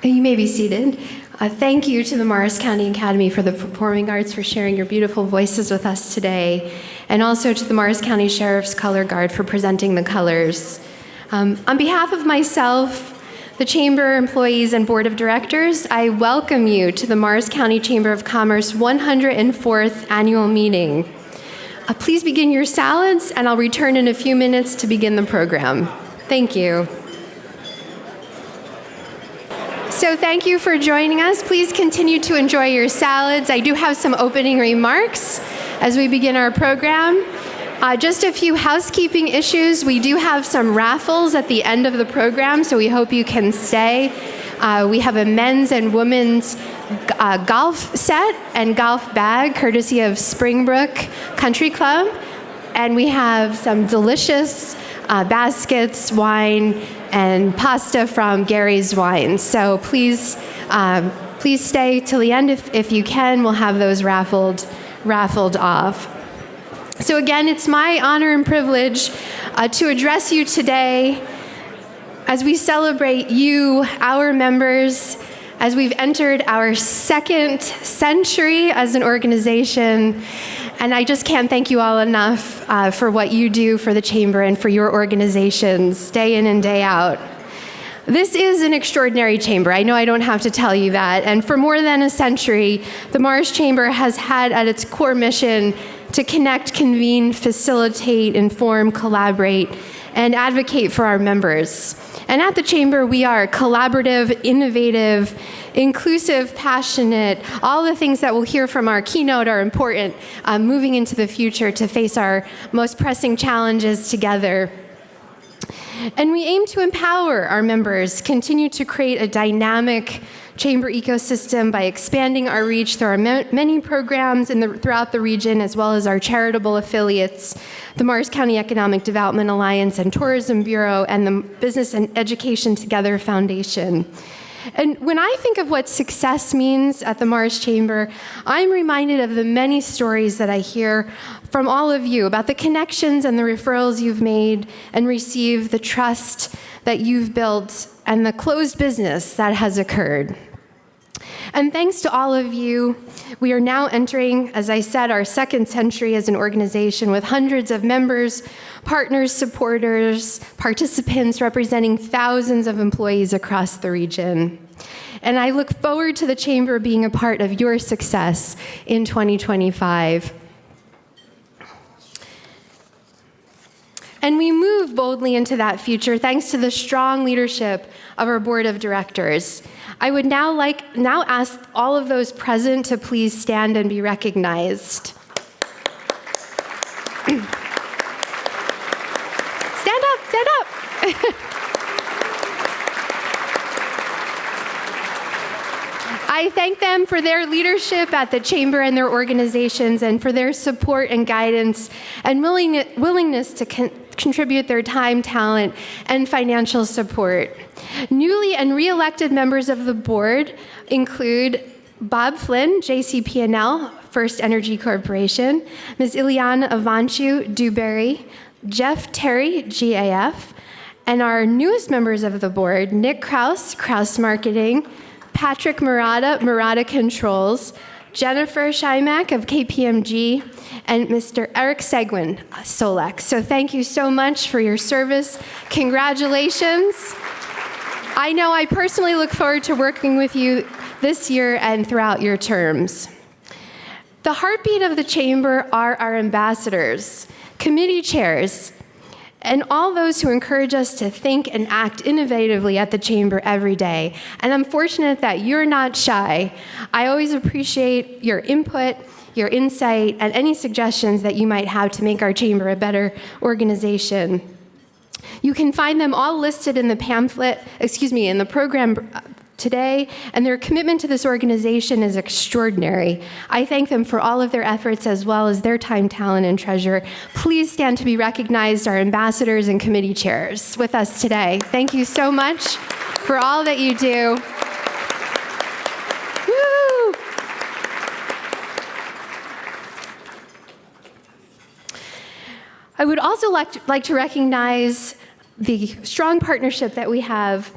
You may be seated. Thank you to the Morris County Academy for the Performing Arts for sharing your beautiful voices with us today, and also to the Morris County Sheriff's Color Guard for presenting the colors. On behalf of myself, the Chamber employees and Board of Directors, I welcome you to the Morris County Chamber of Commerce 104th Annual Meeting. Please begin your salads, and I'll return in a few minutes to begin the program. Thank you. So thank you for joining us. Please continue to enjoy your salads. I do have some opening remarks as we begin our program. Just a few housekeeping issues. We do have some raffles at the end of the program, so we hope you can stay. We have a men's and women's golf set and golf bag, courtesy of Springbrook Country Club. And we have some delicious baskets, wine, and pasta from Gary's Wines. So please stay till the end if you can. We'll have those raffled off. So again, it's my honor and privilege to address you today as we celebrate you, our members, as we've entered our second century as an organization. And I just can't thank you all enough for what you do for the Chamber and for your organizations day in and day out. This is an extraordinary chamber. I know I don't have to tell you that. And for more than a century, the Morris Chamber has had at its core mission to connect, convene, facilitate, inform, collaborate, and advocate for our members. And at the Chamber, we are collaborative, innovative, inclusive, passionate. All the things that we'll hear from our keynote are important moving into the future to face our most pressing challenges together. And we aim to empower our members, continue to create a dynamic Chamber ecosystem by expanding our reach through our many programs throughout the region, as well as our charitable affiliates, the Morris County Economic Development Alliance and Tourism Bureau, and the Business and Education Together Foundation. And when I think of what success means at the Morris Chamber, I'm reminded of the many stories that I hear from all of you about the connections and the referrals you've made and received, the trust that you've built, and the closed business that has occurred. And thanks to all of you, we are now entering, as I said, our second century as an organization with hundreds of members, partners, supporters, participants representing thousands of employees across the region. And I look forward to the Chamber being a part of your success in 2025. And we move boldly into that future thanks to the strong leadership of our Board of Directors. I would now ask all of those present to please stand and be recognized. Stand up. I thank them for their leadership at the Chamber and their organizations, and for their support and guidance and willingness to contribute their time, talent, and financial support. Newly and re-elected members of the board include Bob Flynn, JCP&L, First Energy Corporation, Ms. Ileana Avanchu, Dewberry, Jeff Terry, GAF, and our newest members of the board, Nick Kraus, Kraus Marketing, Patrick Murata, Murata Controls, Jennifer Shymack of KPMG, and Mr. Eric Seguin, Solex. So thank you so much for your service. Congratulations. I know I personally look forward to working with you this year and throughout your terms. The heartbeat of the Chamber are our ambassadors, committee chairs, and all those who encourage us to think and act innovatively at the Chamber every day. And I'm fortunate that you're not shy. I always appreciate your input, your insight, and any suggestions that you might have to make our Chamber a better organization. You can find them all listed in the in the program today, and their commitment to this organization is extraordinary. I thank them for all of their efforts as well as their time, talent, and treasure. Please stand to be recognized, our ambassadors and committee chairs with us today. Thank you so much for all that you do. Woo! I would also like to recognize the strong partnership that we have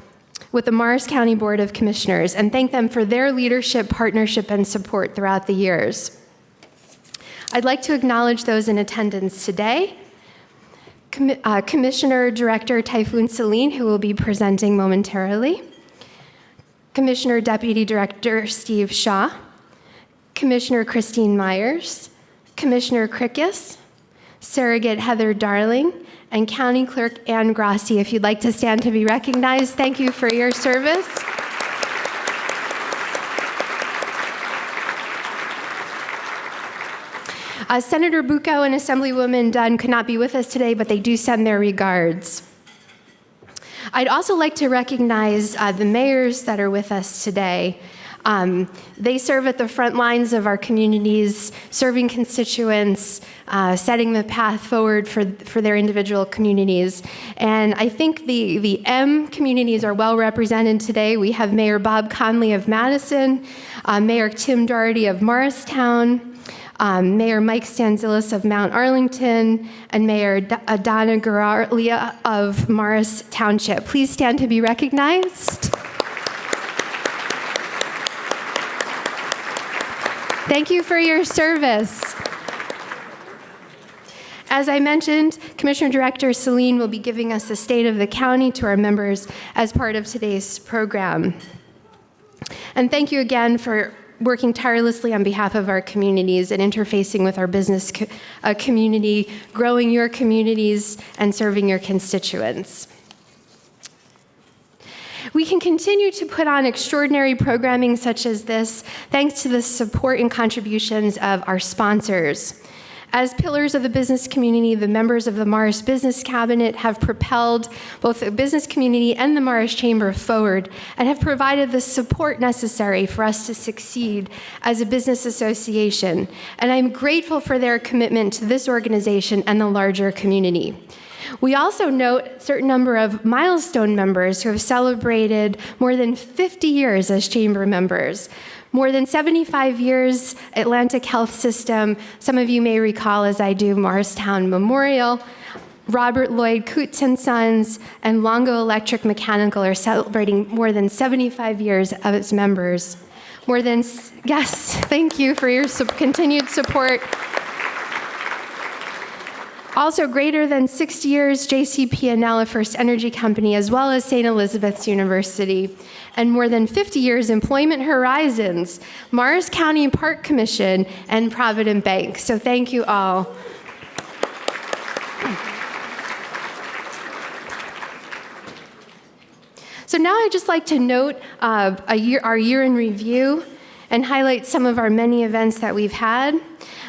with the Morris County Board of Commissioners and thank them for their leadership, partnership, and support throughout the years. I'd like to acknowledge those in attendance today. Commissioner Director Typhoon Celine, who will be presenting momentarily. Commissioner Deputy Director Steve Shaw. Commissioner Christine Myers. Commissioner Krikis. Surrogate Heather Darling, and County Clerk Ann Grassi. If you'd like to stand to be recognized, thank you for your service. Senator Bucco and Assemblywoman Dunn could not be with us today, but they do send their regards. I'd also like to recognize the mayors that are with us today. They serve at the front lines of our communities, serving constituents, setting the path forward for their individual communities. And I think the M communities are well represented today. We have Mayor Bob Conley of Madison, Mayor Tim Doherty of Morristown, Mayor Mike Stanzilis of Mount Arlington, and Mayor Donna Garaglia of Morris Township. Please stand to be recognized. Thank you for your service. As I mentioned, Commissioner Director Celine will be giving us the state of the county to our members as part of today's program. And thank you again for working tirelessly on behalf of our communities and interfacing with our business community, growing your communities, and serving your constituents. We can continue to put on extraordinary programming such as this thanks to the support and contributions of our sponsors. As pillars of the business community, the members of the Morris Business Cabinet have propelled both the business community and the Morris Chamber forward and have provided the support necessary for us to succeed as a business association. And I'm grateful for their commitment to this organization and the larger community. We also note a certain number of milestone members who have celebrated more than 50 years as chamber members. More than 75 years, Atlantic Health System, some of you may recall, as I do, Morristown Memorial, Robert Lloyd Coots and Sons, and Longo Electric Mechanical are celebrating more than 75 years of its members. Yes, thank you for your continued support. Also, greater than 60 years, JCP&L, a First Energy Company, as well as St. Elizabeth's University. And more than 50 years, Employment Horizons, Morris County Park Commission, and Provident Bank. So thank you all. So now I'd just like to note our year in review and highlight some of our many events that we've had.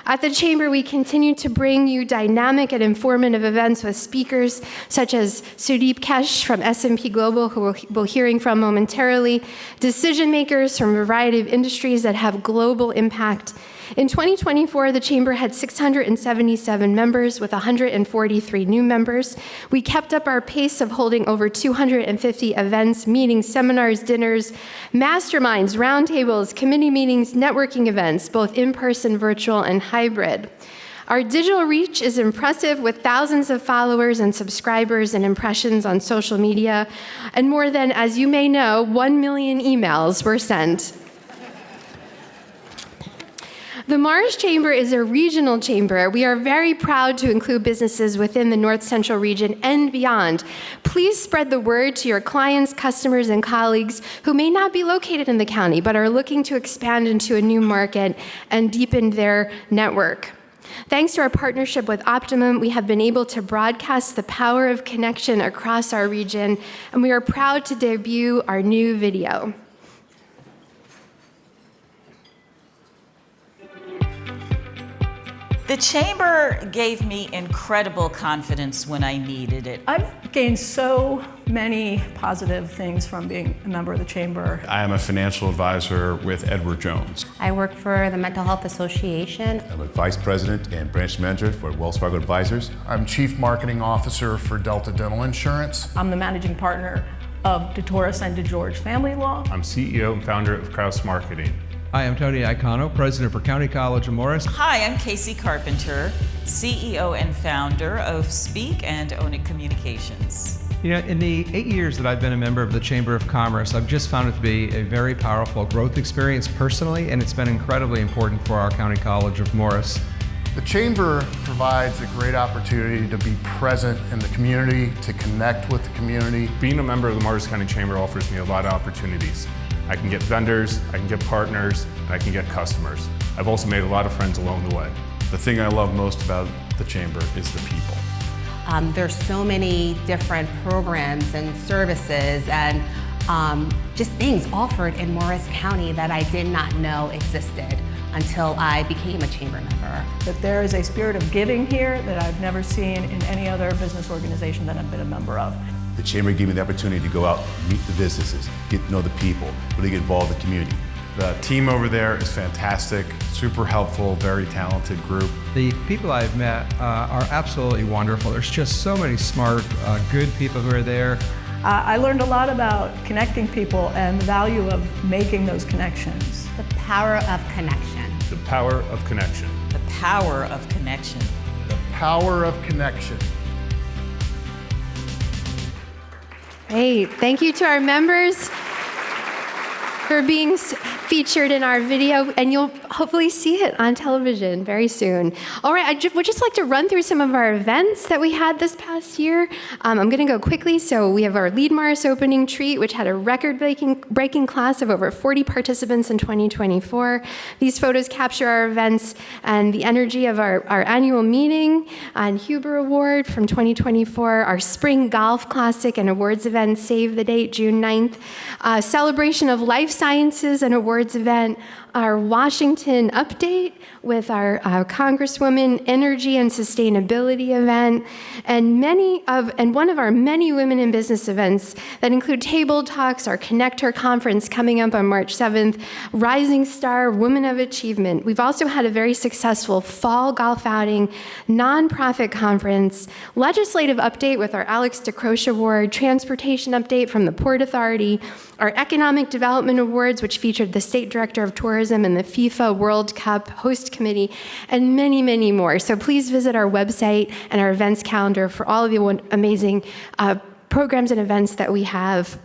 At the Chamber, we continue to bring you dynamic and informative events with speakers such as Sudeep Kesh from S&P Global, who we'll be hearing from momentarily, decision makers from a variety of industries that have global impact. In 2024, the Chamber had 677 members with 143 new members. We kept up our pace of holding over 250 events, meetings, seminars, dinners, masterminds, roundtables, committee meetings, networking events, both in-person, virtual, and hybrid. Our digital reach is impressive with thousands of followers and subscribers and impressions on social media, and more than, as you may know, 1 million emails were sent. The Morris Chamber is a regional chamber. We are very proud to include businesses within the North Central region and beyond. Please spread the word to your clients, customers, and colleagues who may not be located in the county but are looking to expand into a new market and deepen their network. Thanks to our partnership with Optimum, we have been able to broadcast the power of connection across our region, and we are proud to debut our new video. The Chamber gave me incredible confidence when I needed it. I've gained so many positive things from being a member of the Chamber. I am a financial advisor with Edward Jones. I work for the Mental Health Association. I'm a vice president and branch manager for Wells Fargo Advisors. I'm chief marketing officer for Delta Dental Insurance. I'm the managing partner of DeTorres and DeGeorge Family Law. I'm CEO and founder of Kraus Marketing. Hi, I'm Tony Icono, president for County College of Morris. Hi, I'm Casey Carpenter, CEO and founder of Speak and Own It Communications. You know, in the 8 years that I've been a member of the Chamber of Commerce, I've just found it to be a very powerful growth experience personally, and it's been incredibly important for our County College of Morris. The Chamber provides a great opportunity to be present in the community, to connect with the community. Being a member of the Morris County Chamber offers me a lot of opportunities. I can get vendors, I can get partners, and I can get customers. I've also made a lot of friends along the way. The thing I love most about the Chamber is the people. There's so many different programs and services and just things offered in Morris County that I did not know existed until I became a chamber member. That there is a spirit of giving here that I've never seen in any other business organization that I've been a member of. The Chamber gave me the opportunity to go out, meet the businesses, get to know the people, really get involved in the community. The team over there is fantastic, super helpful, very talented group. The people I've met are absolutely wonderful. There's just so many smart, good people who are there. I learned a lot about connecting people and the value of making those connections. The power of connection. The power of connection. The power of connection. The power of connection. Great. Thank you to our members for being featured in our video, and you'll hopefully see it on television very soon. All right, I would just like to run through some of our events that we had this past year. I'm going to go quickly. So we have our Lead Morris opening treat, which had a record-breaking class of over 40 participants in 2024. These photos capture our events and the energy of our annual meeting and Huber Award from 2024, our Spring Golf Classic and Awards event, save the date, June 9th, celebration of life sciences and awards event, our Washington update with our Congresswoman Energy and Sustainability event, and one of our many women in business events that include table talks, our Connector conference coming up on March 7th, Rising Star Woman of Achievement. We've also had a very successful fall golf outing, nonprofit conference, legislative update with our Alex DeCroce Award, transportation update from the Port Authority, our Economic Development Awards, which featured the State Director of Tourism and the FIFA World Cup Host Committee, and many, many more. So please visit our website and our events calendar for all of the amazing programs and events that we have.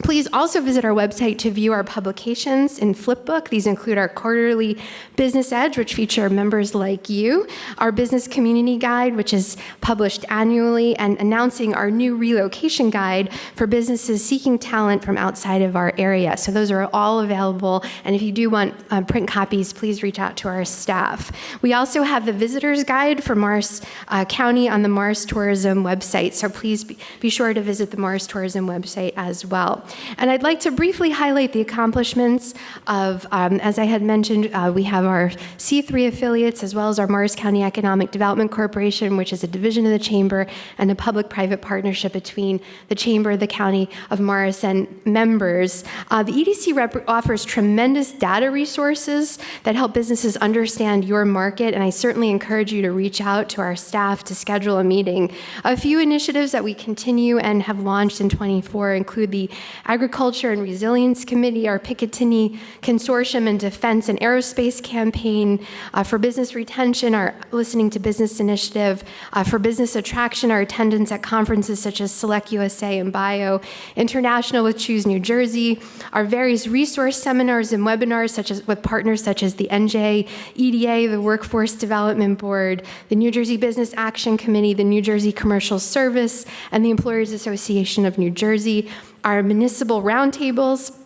Please also visit our website to view our publications in Flipbook. These include our quarterly Business Edge, which feature members like you, our Business Community Guide, which is published annually, and announcing our new relocation guide for businesses seeking talent from outside of our area. So those are all available, and if you do want print copies, please reach out to our staff. We also have the Visitor's Guide for Morris County on the Morris Tourism website, so please be sure to visit the Morris Tourism website as well. And I'd like to briefly highlight the accomplishments of, as I had mentioned, we have our C3 affiliates as well as our Morris County Economic Development Corporation, which is a division of the Chamber and a public-private partnership between the Chamber, the County of Morris, and members. The EDC offers tremendous data resources that help businesses understand your market, and I certainly encourage you to reach out to our staff to schedule a meeting. A few initiatives that we continue and have launched in 24 include the Agriculture and Resilience Committee, our Picatinny Consortium and Defense and Aerospace Campaign, for business retention, our Listening to Business Initiative, for business attraction, our attendance at conferences such as Select USA and Bio, International with Choose New Jersey, our various resource seminars and webinars such as with partners such as the NJ, EDA, the Workforce Development Board, the New Jersey Business Action Committee, the New Jersey Commercial Service, and the Employers Association of New Jersey, our municipal roundtables,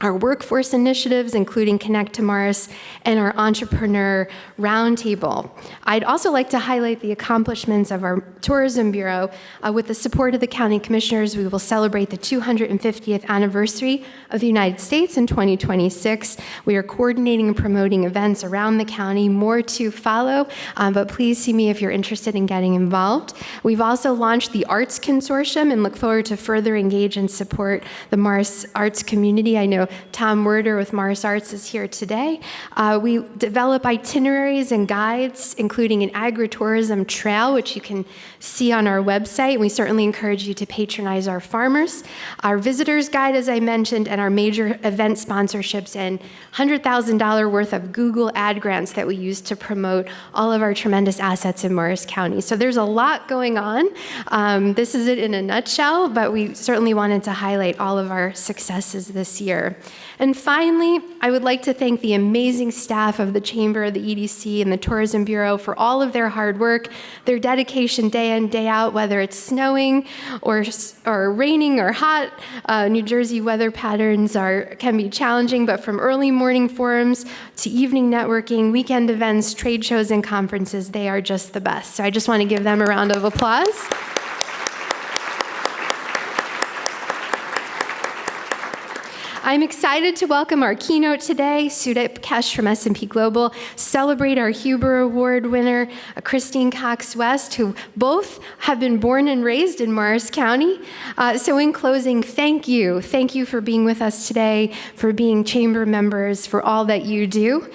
our workforce initiatives, including Connect to Morris, and our Entrepreneur Roundtable. I'd also like to highlight the accomplishments of our Tourism Bureau. With the support of the County Commissioners, we will celebrate the 250th anniversary of the United States in 2026. We are coordinating and promoting events around the county, more to follow, but please see me if you're interested in getting involved. We've also launched the Arts Consortium and look forward to further engage and support the Morris arts community. I know Tom Werder with Morris Arts is here today. We develop itineraries and guides, including an agritourism trail, which you can see on our website. We certainly encourage you to patronize our farmers. Our visitors guide, as I mentioned, and our major event sponsorships and $100,000 worth of Google ad grants that we use to promote all of our tremendous assets in Morris County. So there's a lot going on. This is it in a nutshell, but we certainly wanted to highlight all of our successes this year. And finally, I would like to thank the amazing staff of the Chamber, the EDC, and the Tourism Bureau for all of their hard work, their dedication day in, day out, whether it's snowing or raining or hot. New Jersey weather patterns can be challenging, but from early morning forums to evening networking, weekend events, trade shows, and conferences, they are just the best. So I just want to give them a round of applause. I'm excited to welcome our keynote today, Sudip Kesh from S&P Global, celebrate our Huber Award winner, Christine Cox-West, who both have been born and raised in Morris County. So in closing, thank you. Thank you for being with us today, for being chamber members, for all that you do.